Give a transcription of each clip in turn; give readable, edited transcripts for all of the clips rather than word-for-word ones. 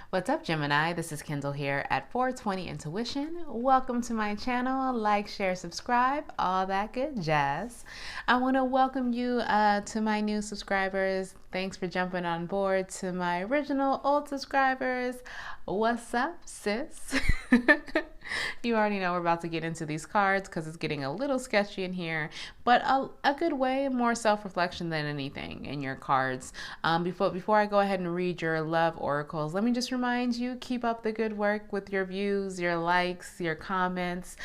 What's up, Gemini? This is Kendall here at 420 Intuition. Welcome to my channel. Like, share, subscribe, all that good jazz. I want to welcome you to my new subscribers. Thanks for jumping on board. To my original old subscribers, what's up, sis? You already know we're about to get into these cards because it's getting a little sketchy in here, but a good way, more self-reflection than anything in your cards. Before I go ahead and read your love oracles, let me just remind you, keep up the good work with your views, your likes, your comments.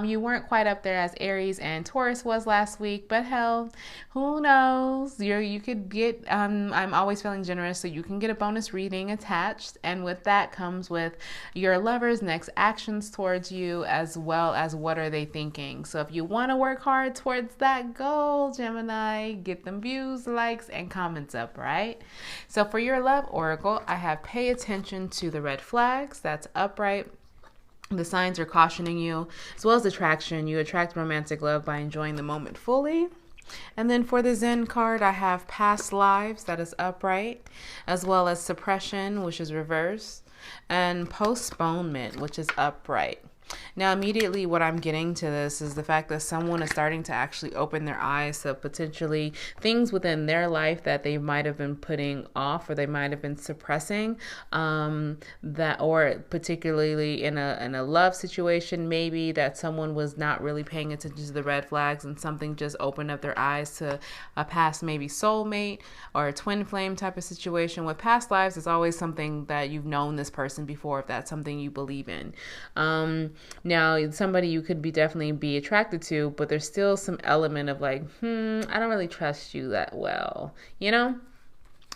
You weren't quite up there as Aries and Taurus was last week, but hell, who knows? You could get, I'm always feeling generous, so you can get a bonus reading attached, and with that comes with your lover's next actions towards you, as well as what are they thinking. So if you want to work hard towards that goal, Gemini, get them views, likes, and comments up, right? So for your love oracle, I have pay attention to the red flags. That's upright. The signs are cautioning you, as well as attraction. You attract romantic love by enjoying the moment fully. And then for the Zen card, I have past lives, that is upright, as well as suppression, which is reverse, and postponement, which is upright. Now, immediately what I'm getting to this is the fact that someone is starting to actually open their eyes to potentially things within their life that they might have been putting off or they might have been suppressing, or particularly in a love situation, maybe that someone was not really paying attention to the red flags and something just opened up their eyes to a past maybe soulmate or a twin flame type of situation. With past lives, it's always something that you've known this person before, if that's something you believe in. Now, somebody you could definitely be attracted to, but there's still some element of like, I don't really trust you that well, you know?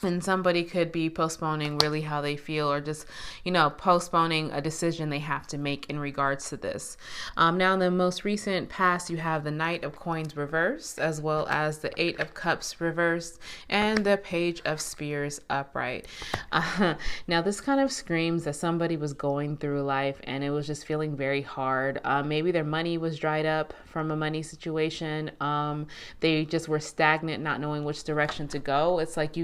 And somebody could be postponing really how they feel, or just, postponing a decision they have to make in regards to this. Now, in the most recent past, you have the Knight of Coins reversed, as well as the Eight of Cups reversed, and the Page of Spears upright. Now, this kind of screams that somebody was going through life and it was just feeling very hard. Maybe their money was dried up from a money situation. They just were stagnant, not knowing which direction to go. It's like,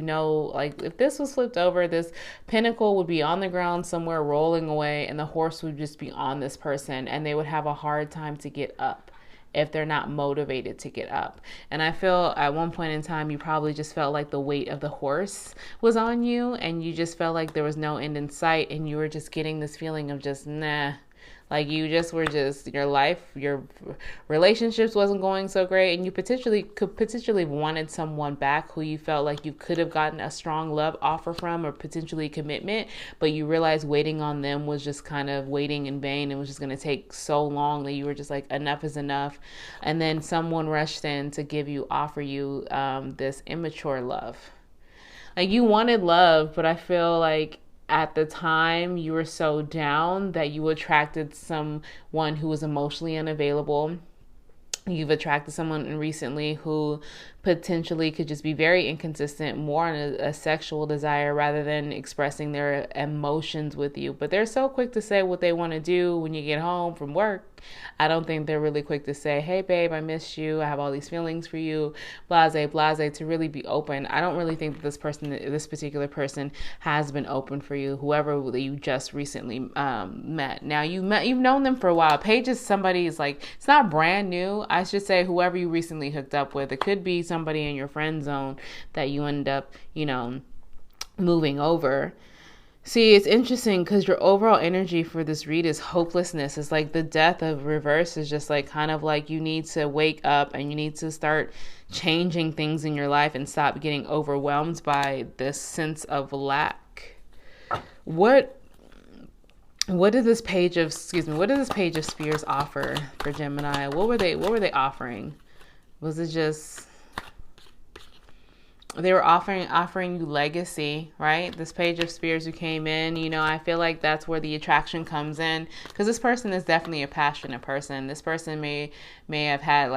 like if this was flipped over, this pentacle would be on the ground somewhere rolling away, and the horse would just be on this person, and they would have a hard time to get up if they're not motivated to get up. And I feel at one point in time, you probably just felt like the weight of the horse was on you, and you just felt like there was no end in sight, and you were just getting this feeling of just, nah. Like your life, your relationships wasn't going so great, and you could potentially wanted someone back who you felt like you could have gotten a strong love offer from, or potentially commitment, but you realized waiting on them was just kind of waiting in vain. It was just going to take so long that you were just like, enough is enough. And then someone rushed in to offer you this immature love. Like, you wanted love, but I feel like at the time you were so down that you attracted someone who was emotionally unavailable. You've attracted someone recently who potentially could just be very inconsistent, more on a sexual desire rather than expressing their emotions with you. But they're so quick to say what they want to do when you get home from work. I don't think they're really quick to say, hey, babe, I miss you. I have all these feelings for you, blase, blase, to really be open. I don't really think that this particular person has been open for you, whoever you just recently met. Now, you've known them for a while. Paige is somebody is like, it's not brand new. I should say whoever you recently hooked up with. It could be somebody in your friend zone that you end up, moving over. See, it's interesting because your overall energy for this read is hopelessness. It's like the Death of reverse is just like kind of like you need to wake up and you need to start changing things in your life and stop getting overwhelmed by this sense of lack. What did this Page of Spears offer for Gemini? What were they offering? Was it just they were offering you legacy, right? This Page of Spears who came in, I feel like that's where the attraction comes in, because this person is definitely a passionate person. This person may have had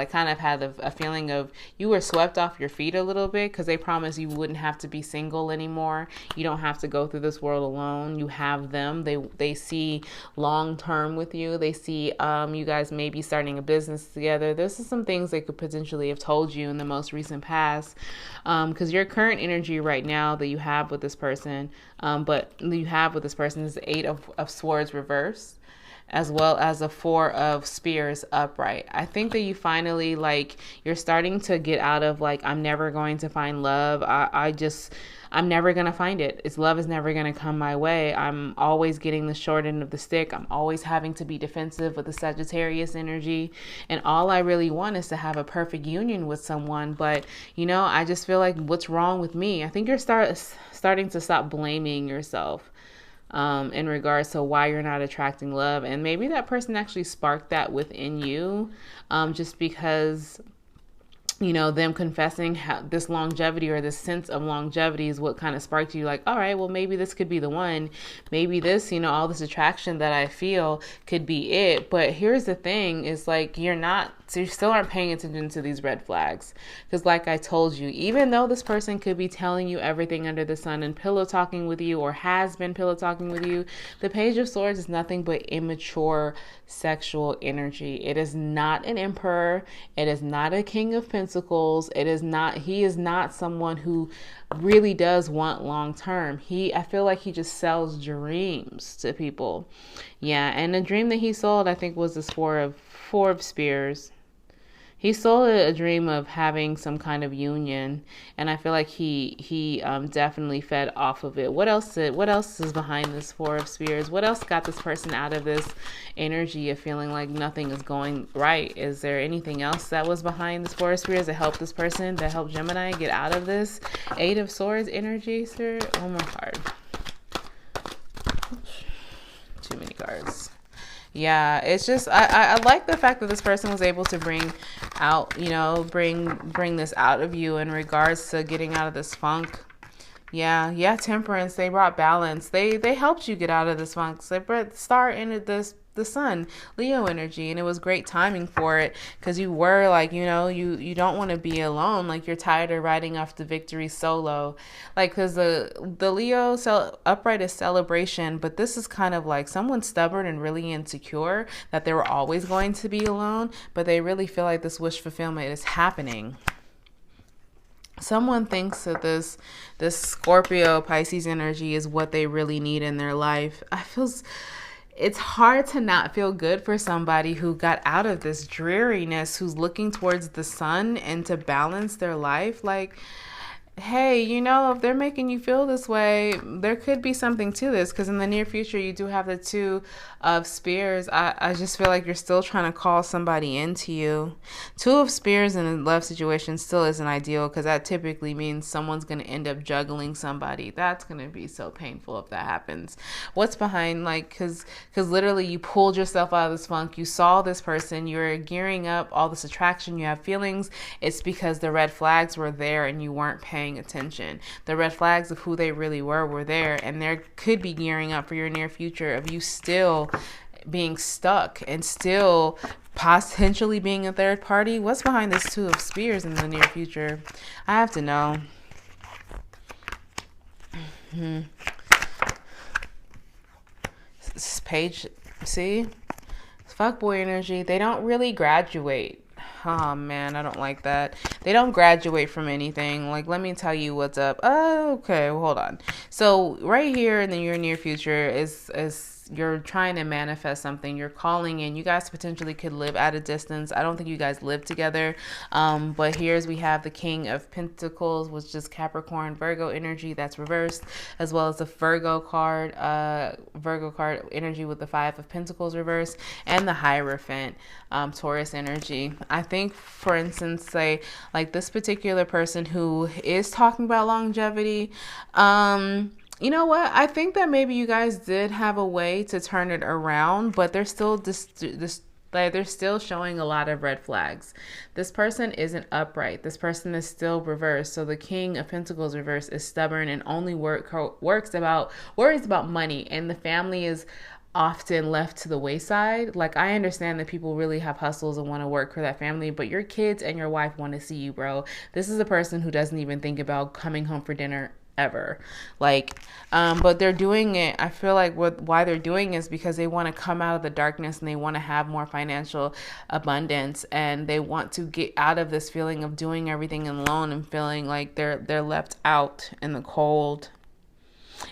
a feeling of you were swept off your feet a little bit, because they promised you wouldn't have to be single anymore. You don't have to go through this world alone. You have them. They see long term with you. They see you guys maybe starting a business together. This is some things they could potentially have told you in the most recent past, because because your current energy right now that you have with this person, is the Eight of Swords reversed, as well as a Four of Spears upright. I think that you finally, like, you're starting to get out of, like, I'm never going to find love. I'm never going to find it. Love is never going to come my way. I'm always getting the short end of the stick. I'm always having to be defensive with the Sagittarius energy. And all I really want is to have a perfect union with someone. But, I just feel like, what's wrong with me? I think you're starting to stop blaming yourself in regards to why you're not attracting love. And maybe that person actually sparked that within you, just because them confessing this longevity, or this sense of longevity, is what kind of sparked you, like, all right, well, maybe this could be the one. Maybe this, all this attraction that I feel could be it. But here's the thing, is like, you still aren't paying attention to these red flags. Because like I told you, even though this person could be telling you everything under the sun and pillow talking with you, or has been pillow talking with you, the Page of Swords is nothing but immature sexual energy. It is not an emperor. It is not a king of pentacles. He is not someone who really does want long term. I feel like he just sells dreams to people. Yeah, and the dream that he sold, I think, was this Four of Spears. He sold a dream of having some kind of union, and I feel like he definitely fed off of it. What else is behind this Four of Spears? What else got this person out of this energy of feeling like nothing is going right? Is there anything else that was behind this Four of Spears that helped this person, that helped Gemini get out of this Eight of Swords energy, sir? One more card. Too many cards. Yeah, it's just, I like the fact that this person was able to bring this out of you in regards to getting out of this funk. Yeah, Temperance. They brought balance. They helped you get out of this funk. They brought Star into the Sun, Leo energy, and it was great timing for it, because you were like, you don't want to be alone. Like, you're tired of riding off the victory solo, like, because the Leo upright is celebration, but this is kind of like someone stubborn and really insecure that they were always going to be alone, but they really feel like this wish fulfillment is happening. Someone thinks that this Scorpio Pisces energy is what they really need in their life. It's hard to not feel good for somebody who got out of this dreariness, who's looking towards the sun and to balance their life. Like, hey, if they're making you feel this way, there could be something to this, because in the near future, you do have the Two of Spears. I just feel like you're still trying to call somebody into you. Two of Spears in a love situation still isn't ideal, because that typically means someone's going to end up juggling somebody. That's going to be so painful if that happens. What's behind, like, because literally you pulled yourself out of this funk. You saw this person. You're gearing up all this attraction. You have feelings. It's because the red flags were there and you weren't paying attention. The red flags of who they really were there, and there could be gearing up for your near future of you still being stuck and still potentially being a third party. What's behind this Two of Spears in the near future? I have to know. This page, see? Fuckboy energy. They don't really graduate. Oh man, I don't like that. They don't graduate from anything. Like, let me tell you what's up. Oh, okay, well, hold on. So right here in your near future is you're trying to manifest something. You're calling in. You guys potentially could live at a distance. I don't think you guys live together. But we have the King of Pentacles, which is Capricorn, Virgo energy. That's reversed, as well as the Virgo card energy with the Five of Pentacles reversed, and the Hierophant, Taurus energy. I think, for instance, say like this particular person who is talking about longevity, you know what? I think that maybe you guys did have a way to turn it around, but they're still they're still showing a lot of red flags. This person isn't upright. This person is still reversed. So the King of Pentacles reverse is stubborn and only worries about money, and the family is often left to the wayside. Like, I understand that people really have hustles and want to work for that family, but your kids and your wife want to see you, bro. This is a person who doesn't even think about coming home for dinner ever. Like, but they're doing it, I feel like why they're doing it is because they want to come out of the darkness and they want to have more financial abundance, and they want to get out of this feeling of doing everything alone and feeling like they're left out in the cold.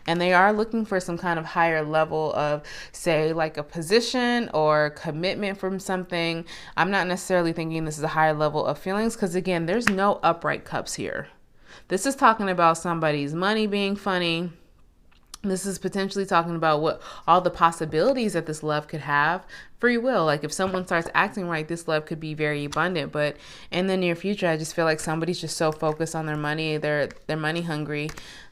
And they are looking for some kind of higher level of, say, like a position or commitment from something. I'm not necessarily thinking this is a higher level of feelings, because again, there's no upright cups here. This is talking about somebody's money being funny. This is potentially talking about what all the possibilities that this love could have. Free will. Like if someone starts acting right, this love could be very abundant. But in the near future, I just feel like somebody's just so focused on their money. They're money hungry,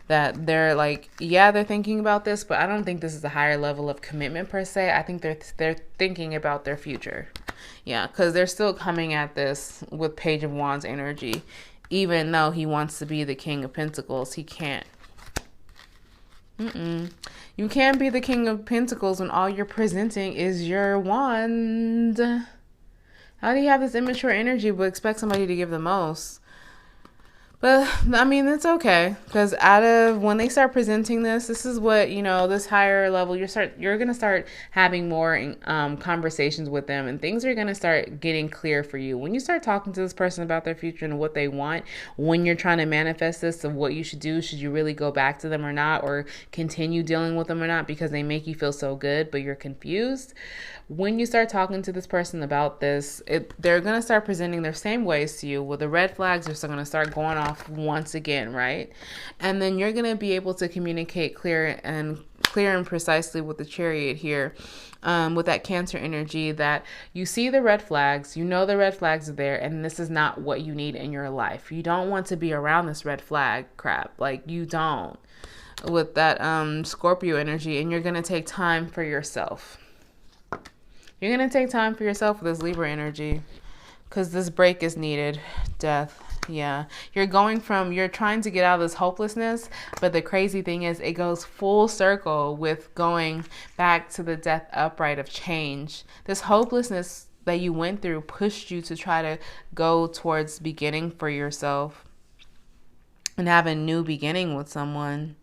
that they're like, yeah, they're thinking about this, but I don't think this is a higher level of commitment per se. I think they're thinking about their future. Yeah, because they're still coming at this with Page of Wands energy. Even though he wants to be the King of Pentacles, he can't. You can't be the King of Pentacles when all you're presenting is your wand. How do you have this immature energy but expect somebody to give the most? But I mean, it's okay, because when they start presenting this is what, you know, this higher level, you're gonna start having more conversations with them, and things are gonna start getting clear for you when you start talking to this person about their future and what they want. When you're trying to manifest this, of what you should do, should you really go back to them or not, or continue dealing with them or not, because they make you feel so good but you're confused. When you start talking to this person about this, they're going to start presenting their same ways to you. Well, the red flags are still going to start going off once again, right? And then you're going to be able to communicate clear and precisely with the Chariot here, with that Cancer energy, that you see the red flags, you know the red flags are there, and this is not what you need in your life. You don't want to be around this red flag crap. Like, you don't. With that Scorpio energy, and you're going to take time for yourself. You're going to take time for yourself with this Libra energy, because this break is needed. Death. Yeah. You're trying to get out of this hopelessness, but the crazy thing is it goes full circle with going back to the Death upright of change. This hopelessness that you went through pushed you to try to go towards beginning for yourself and have a new beginning with someone.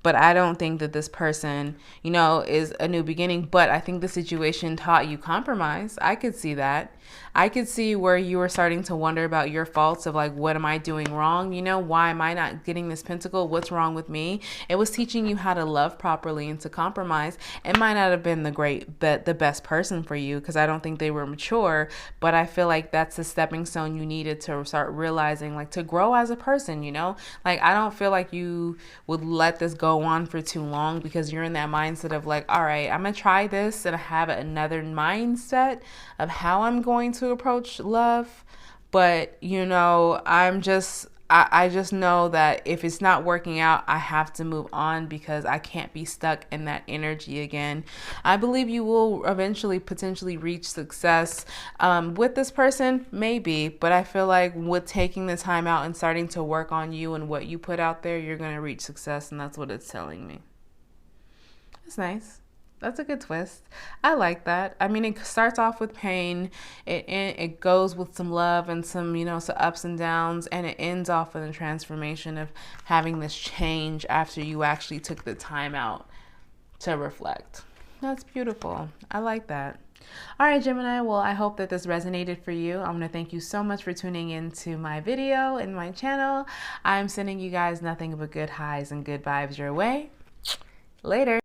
But I don't think that this person, you know, is a new beginning. But I think the situation taught you compromise. I could see that. I could see where you were starting to wonder about your faults of like, what am I doing wrong? You know, why am I not getting this pentacle? What's wrong with me? It was teaching you how to love properly and to compromise. It might not have been the best person for you, because I don't think they were mature. But I feel like that's the stepping stone you needed to start realizing, like, to grow as a person, you know? Like, I don't feel like you would let this go on for too long, because you're in that mindset of like, all right, I'm gonna try this, and I have another mindset of how I'm going to approach love. But you know, I just know that if it's not working out, I have to move on, because I can't be stuck in that energy again. I believe you will eventually potentially reach success with this person, maybe, but I feel like with taking the time out and starting to work on you and what you put out there, you're going to reach success, and that's what it's telling me. It's nice. That's a good twist. I like that. I mean, it starts off with pain. It goes with some love and some, you know, some ups and downs. And it ends off with a transformation of having this change after you actually took the time out to reflect. That's beautiful. I like that. All right, Gemini. Well, I hope that this resonated for you. I'm going to thank you so much for tuning into my video and my channel. I'm sending you guys nothing but good highs and good vibes your way. Later.